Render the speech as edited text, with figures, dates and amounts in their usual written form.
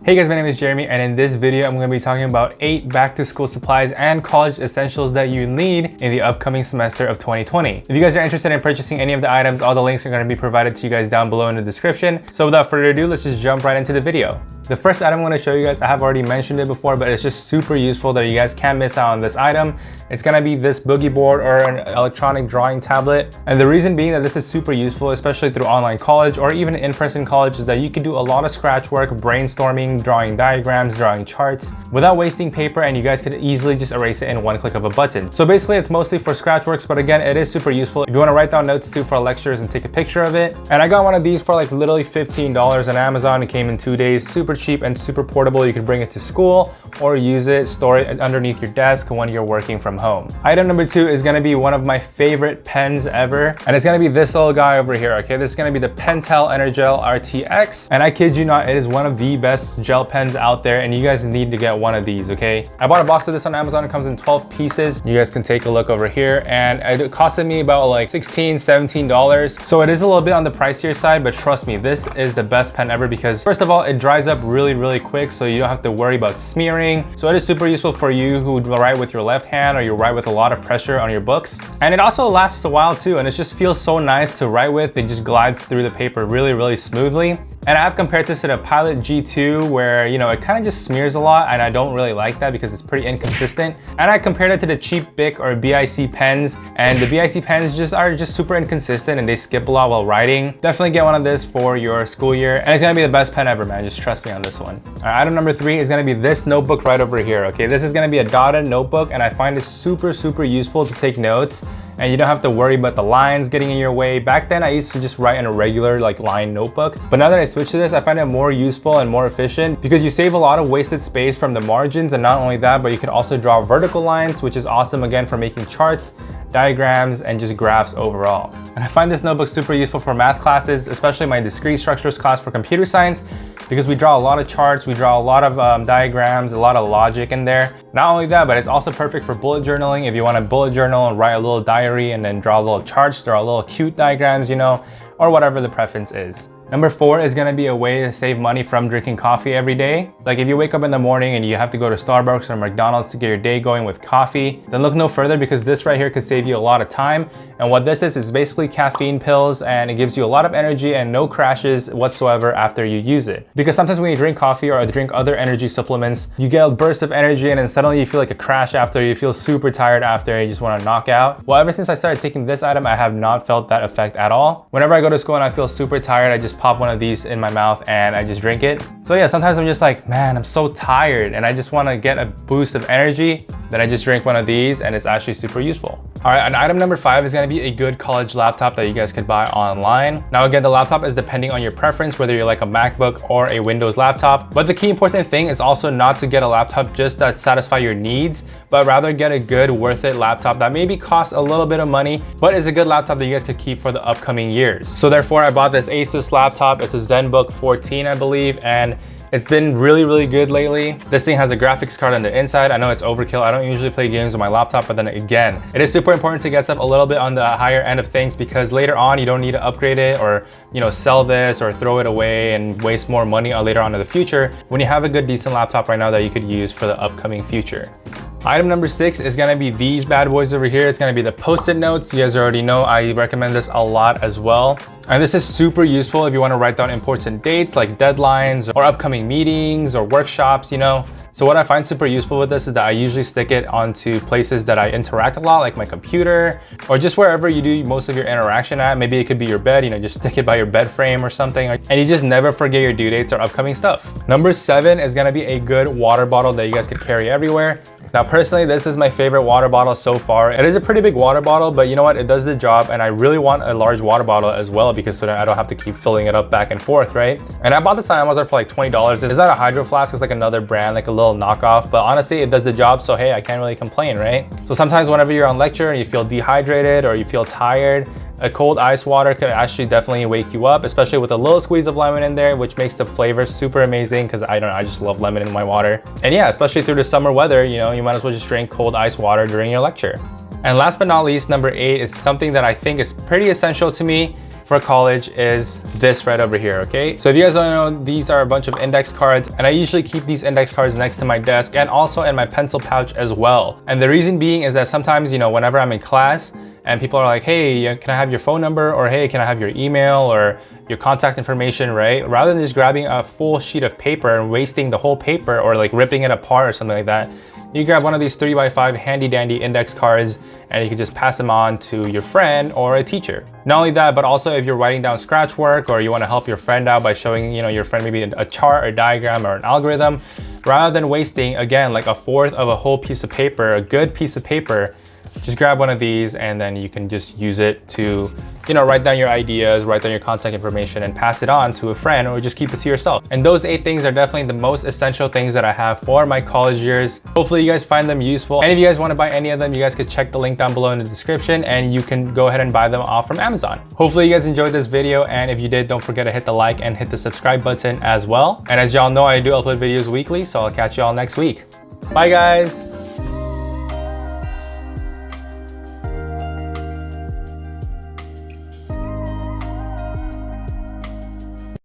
Hey guys, my name is Jeremy, and in this video I'm going to be talking about 8 back-to-school supplies and college essentials that you need in the upcoming semester of 2020. If you guys are interested in purchasing any of the items, all the links are going to be provided to you guys down below in the description. So without further ado, let's just jump right into the video. The first item I'm going to show you guys, I have already mentioned it before, but it's just super useful that you guys can't miss out on this item. It's going to be this boogie board or an electronic drawing tablet. And the reason being that this is super useful, especially through online college or even in-person college, is that you can do a lot of scratch work, brainstorming, drawing diagrams, drawing charts without wasting paper, and you guys could easily just erase it in one click of a button. So basically it's mostly for scratch works, but again, it is super useful if you want to write down notes too for lectures and take a picture of it. And I got one of these for like literally $15 on Amazon. It came in 2 days, super cheap and super portable. You could bring it to school or use it, store it underneath your desk when you're working from home. Item number 2 is going to be one of my favorite pens ever, and it's going to be this little guy over here. Okay, this is going to be the PENTEL ENERGEL RTX, and I kid you not, it is one of the best gel pens out there, and you guys need to get one of these. Okay, I bought a box of this on Amazon. It comes in 12 pieces. You guys can take a look over here, and it costed me about like $16-17, so it is a little bit on the pricier side, but trust me, this is the best pen ever because first of all, it dries up really quick, so you don't have to worry about smearing. So it is super useful for you who write with your left hand or you write with a lot of pressure on your books. And it also lasts a while too, and it just feels so nice to write with. It just glides through the paper really smoothly. And I have compared this to the Pilot G2 where, you know, it kind of just smears a lot, and I don't really like that because it's pretty inconsistent. And I compared it to the cheap Bic or BIC pens, and the BIC pens are just super inconsistent and they skip a lot while writing. Definitely get one of this for your school year, and it's gonna be the best pen ever, man. Just trust me on this one. All right, item number 3 is gonna be this notebook right over here. Okay, this is gonna be a dotted notebook, and I find it super useful to take notes, and you don't have to worry about the lines getting in your way. Back then I used to just write in a regular like line notebook, but now that I switched to this, I find it more useful and more efficient because you save a lot of wasted space from the margins. And not only that, but you can also draw vertical lines, which is awesome again for making charts, diagrams, and just graphs overall. And I find this notebook super useful for math classes, especially my discrete structures class for computer science, because we draw a lot of charts, we draw a lot of diagrams, a lot of logic in there. Not only that, but it's also perfect for bullet journaling. If you want to bullet journal and write a little diary and then draw little charts, draw little cute diagrams, you know, or whatever the preference is. Number 4 is going to be a way to save money from drinking coffee every day. Like if you wake up in the morning and you have to go to Starbucks or McDonald's to get your day going with coffee, then look no further because this right here could save you a lot of time. And what this is basically caffeine pills, and it gives you a lot of energy and no crashes whatsoever after you use it. Because sometimes when you drink coffee or drink other energy supplements, you get a burst of energy and then suddenly you feel like a crash after, you feel super tired after, and you just want to knock out. Well, ever since I started taking this item, I have not felt that effect at all. Whenever I go to school and I feel super tired, I just pop one of these in my mouth and I just drink it. So yeah, sometimes I'm just like, man, I'm so tired and I just want to get a boost of energy. Then I just drink one of these, and it's actually super useful. All right, and item number 5 is going to be a good college laptop that you guys could buy online. Now again, the laptop is depending on your preference, whether you're like a MacBook or a Windows laptop. But the key important thing is also not to get a laptop just that satisfy your needs, but rather get a good, worth it laptop that maybe costs a little bit of money, but is a good laptop that you guys could keep for the upcoming years. So therefore, I bought this ASUS laptop. It's a ZENBOOK 14, I believe, and it's been really good lately. This thing has a graphics card on the inside. I know it's overkill. I don't usually play games on my laptop, but then again, it is super important to get stuff a little bit on the higher end of things because later on you don't need to upgrade it or, you know, sell this or throw it away and waste more money later on in the future when you have a good decent laptop right now that you could use for the upcoming future. Item number 6 is going to be these bad boys over here. It's going to be the post-it notes. You guys already know I recommend this a lot as well. And this is super useful if you want to write down important dates like deadlines or upcoming meetings or workshops, you know. So what I find super useful with this is that I usually stick it onto places that I interact a lot, like my computer or just wherever you do most of your interaction at. Maybe it could be your bed, you know, just stick it by your bed frame or something, and you just never forget your due dates or upcoming stuff. Number 7 is going to be a good water bottle that you guys could carry everywhere. Now personally, this is my favorite water bottle so far. It is a pretty big water bottle, but you know what? It does the job, and I really want a large water bottle as well because so that I don't have to keep filling it up back and forth, right? And I bought this on Amazon for like $20. This is not a Hydro Flask, it's like another brand, like a little knockoff, but honestly, it does the job, so hey, I can't really complain, right? So sometimes whenever you're on lecture and you feel dehydrated or you feel tired, a cold ice water could actually definitely wake you up, especially with a little squeeze of lemon in there, which makes the flavor super amazing because I just love lemon in my water. And yeah, especially through the summer weather, you know, you might as well just drink cold ice water during your lecture. And last but not least, number 8 is something that I think is pretty essential to me. for college is this right over here, okay? So if you guys don't know, these are a bunch of index cards, and I usually keep these index cards next to my desk and also in my pencil pouch as well. And the reason being is that sometimes, you know, whenever I'm in class and people are like, hey, can I have your phone number? Or hey, can I have your email or your contact information, right? Rather than just grabbing a full sheet of paper and wasting the whole paper or like ripping it apart or something like that, you grab one of these 3x5 handy dandy index cards and you can just pass them on to your friend or a teacher. Not only that, but also if you're writing down scratch work or you want to help your friend out by showing, you know, your friend maybe a chart or diagram or an algorithm, rather than wasting, again, like a fourth of a whole piece of paper, a good piece of paper, just grab one of these and then you can just use it to, you know, write down your ideas, write down your contact information and pass it on to a friend or just keep it to yourself. And those 8 things are definitely the most essential things that I have for my college years. Hopefully you guys find them useful. And if you guys want to buy any of them, you guys could check the link down below in the description and you can go ahead and buy them off from Amazon. Hopefully you guys enjoyed this video, and if you did, don't forget to hit the like and hit the subscribe button as well. And as y'all know, I do upload videos weekly, so I'll catch y'all next week. Bye guys.